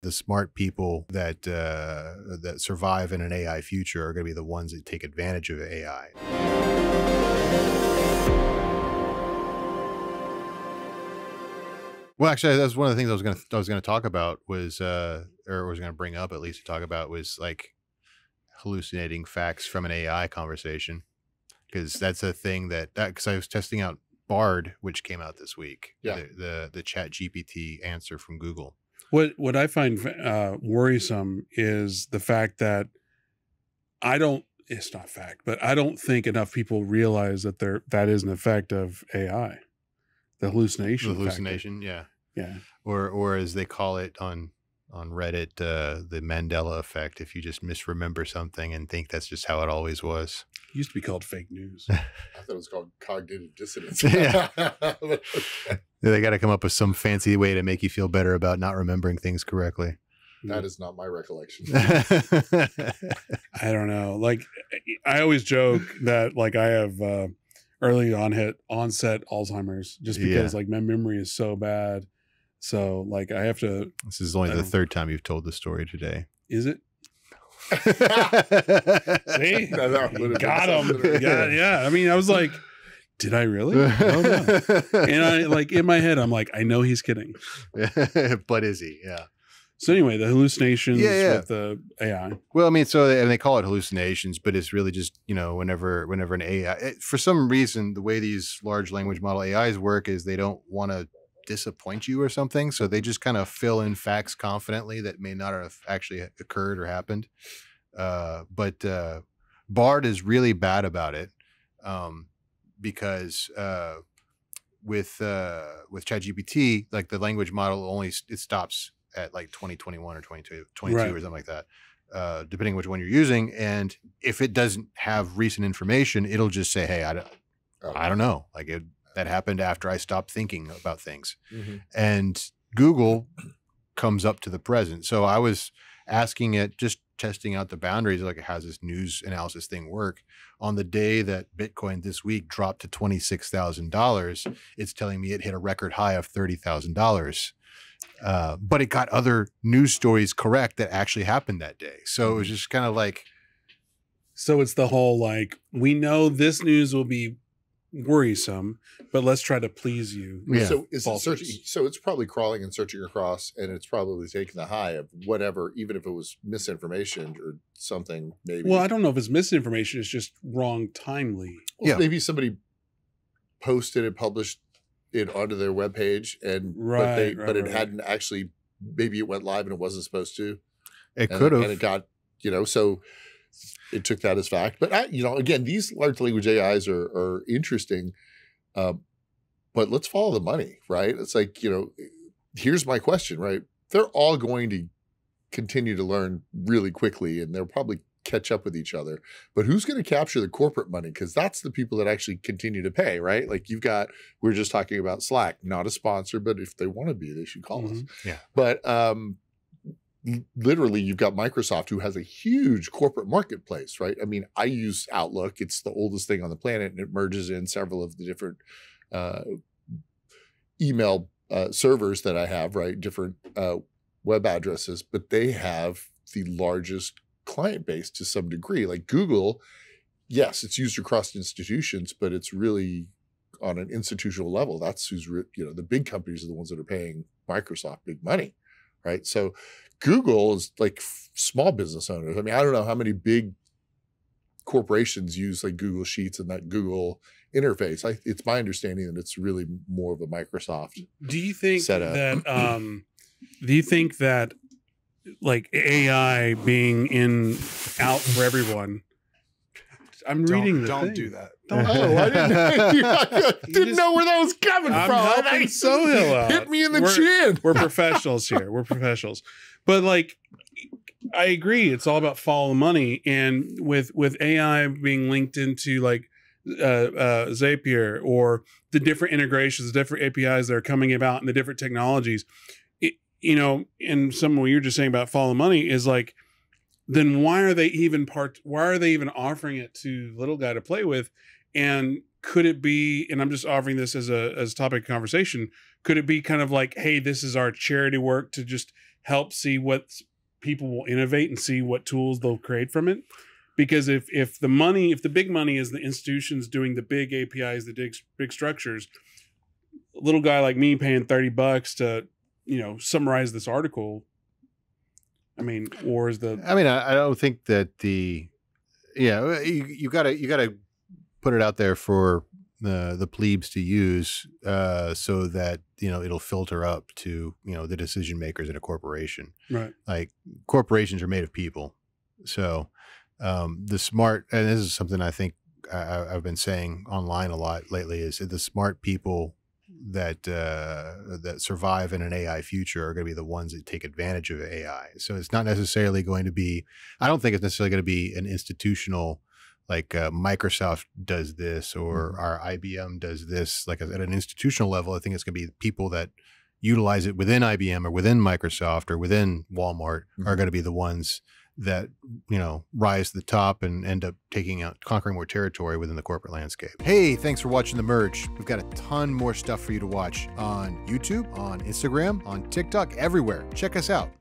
The smart people that that survive in an AI future are going to be the ones that take advantage of AI. Well, actually, that's one of the things I was going to talk about was, or was going to bring up at least to talk about was like hallucinating facts from an AI conversation, because that's a thing because I was testing out Bard, which came out this week. Yeah. The Chat GPT answer from Google. What I find worrisome is the fact that it's not fact, but I don't think enough people realize that that is an effect of AI, the hallucination. The hallucination, yeah. Yeah. Or as they call it on Reddit, the Mandela Effect, if you just misremember something and think that's just how it always was. It used to be called fake news. I thought it was called cognitive dissonance. Yeah. They got to come up with some fancy way to make you feel better about not remembering things correctly. That is not my recollection. I don't know. Like, I always joke that like I have early onset Alzheimer's, just because like my memory is so bad. So like I have to. This is only the third time you've told the story today. Is it? See, got him. Yeah. I mean, I was like, did I really? I don't know. And I like in my head, I'm like, I know he's kidding. But is he? Yeah. So anyway, the hallucinations with the AI. Well, I mean, and they call it hallucinations, but it's really just, whenever an AI, for some reason, the way these large language model AIs work is they don't want to disappoint you or something. So they just kind of fill in facts confidently that may not have actually occurred or happened. But Bard is really bad about it. Because with ChatGPT, like the language model it stops at like 2021 or 22 right. Or something like that, depending on which one you're using. And if it doesn't have recent information, it'll just say, hey, I don't know. Like that happened after I stopped thinking about things. Mm-hmm. And Google comes up to the present. So I was asking it, just testing out the boundaries, like how does this news analysis thing work? On the day that Bitcoin this week dropped to $26,000, it's telling me it hit a record high of $30,000. But it got other news stories correct that actually happened that day. So it was just kind of like. So it's the whole, like, we know this news will be worrisome, but let's try to please you. Yeah. So is it searching? So it's probably crawling and searching across, and it's probably taking the high of whatever, even if it was misinformation or something. Maybe. Well, I don't know if it's misinformation. It's just wrong timely. Well, yeah. Maybe somebody posted and published it onto their webpage, and but it hadn't actually. Maybe it went live and it wasn't supposed to. It could have, and it got so. It took that as fact. But, again, these large language AIs are interesting, but let's follow the money, right? It's like, here's my question, right? They're all going to continue to learn really quickly, and they'll probably catch up with each other. But who's going to capture the corporate money? Because that's the people that actually continue to pay, right? Like we were just talking about Slack, not a sponsor, but if they want to be, they should call us. Yeah. But literally, you've got Microsoft, who has a huge corporate marketplace, right? I mean, I use Outlook. It's the oldest thing on the planet, and it merges in several of the different email servers that I have, right? Different web addresses, but they have the largest client base to some degree. Like Google, yes, it's used across institutions, but it's really on an institutional level. That's who's, the big companies are the ones that are paying Microsoft big money, right? So Google is like small business owners. I mean, I don't know how many big corporations use like Google Sheets and that Google interface. It's my understanding that it's really more of a Microsoft. Do you think setup. That? Do you think that like AI being out for everyone? I'm reading the Don't thing. do that. I didn't know where that was coming I'm from. helping Sohail out. Hit me in the chin. We're professionals here. We're professionals. But like, I agree. It's all about follow the money. And with AI being linked into like Zapier or the different integrations, the different APIs that are coming about and the different technologies, and some of what you're just saying about follow the money is like, then why are they even offering it to little guy to play with? And could it be, and I'm just offering this as a topic of conversation, could it be kind of like, hey, this is our charity work to just help see what people will innovate and see what tools they'll create from it. Because if the big money is the institutions doing the big APIs, the big structures, a little guy like me paying $30 to, summarize this article. I mean, or is the? I mean, I don't think that you gotta put it out there for the plebes to use, so that it'll filter up to the decision makers in a corporation. Right. Like corporations are made of people, so the smart, and this is something I think I've been saying online a lot lately, is the smart people that survive in an AI future are going to be the ones that take advantage of AI. So it's not necessarily going to be, I don't think it's necessarily going to be an institutional, like Microsoft does this, or our IBM does this, like at an institutional level. I think it's going to be people that utilize it within IBM or within Microsoft or within Walmart are going to be the ones that rise to the top and end up conquering more territory within the corporate landscape. Hey, thanks for watching The Merge. We've got a ton more stuff for you to watch on YouTube, on Instagram, on TikTok, everywhere. Check us out.